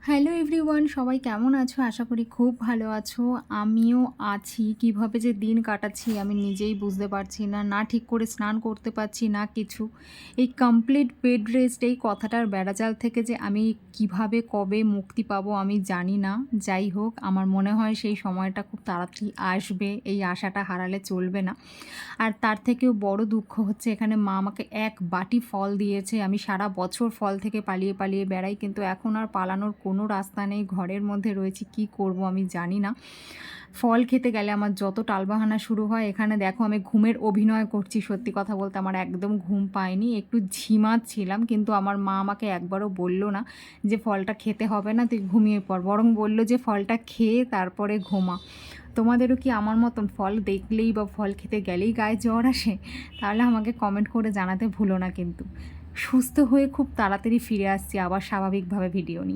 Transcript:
Hello everyone, সবাই কেমন আছো? আশা করি খুব ভালো আছো। আমিও আছি। কিভাবে যে দিন কাটাচ্ছি আমি নিজেই বুঝতে পারছি না। না ঠিক করে স্নান করতে পারছি না কিছু। এই কমপ্লিট বেড রেস্ট এই কথাটার বেড়াজাল থেকে যে আমি কিভাবে কবে মুক্তি পাবো আমি জানি না। যাই হোক, আমার মনে হয় সেই সময়টা খুব তাড়াতাড়ি আসবে। এই আশাটা হারালে চলবে না। আর তার থেকেও বড় দুঃখ হচ্ছে এখানে মা আমাকে এক বাটি ফল দিয়েছে। আমি সারা বছর ফল থেকে পালিয়ে, পালিয়ে বেড়াই। কিন্তু এখন আর পালানোর কোনো রাস্তা নেই। ঘরের মধ্যে রয়েছি, কি করব আমি জানি না। ফল খেতে গেলে আমার যত টালবাহানা শুরু হয়, এখানে দেখো আমি ঘুমের অভিনয় করছি। সত্যি কথা বলতে আমার একদম ঘুম পায়নি। একটু ঝিমাচ্ছিলাম, কিন্তু আমার মা আমাকে একবারও বলল না যে ফলটা খেতে হবে না, তুই ঘুমিয়ে পড়। বরং বলল যে ফলটা খেয়ে তারপরে ঘুমা। তোমাদেরও কি আমার মতন ফল দেখলেই বা ফল খেতে গেলেই গায়ে জ্বর আসে? তাহলে আমাকে কমেন্ট করে জানাতে ভুলো না কিন্তু। সুস্থ হয়ে খুব তাড়াতাড়ি ফিরে আসছি আবার স্বাভাবিকভাবে ভিডিও নিয়ে।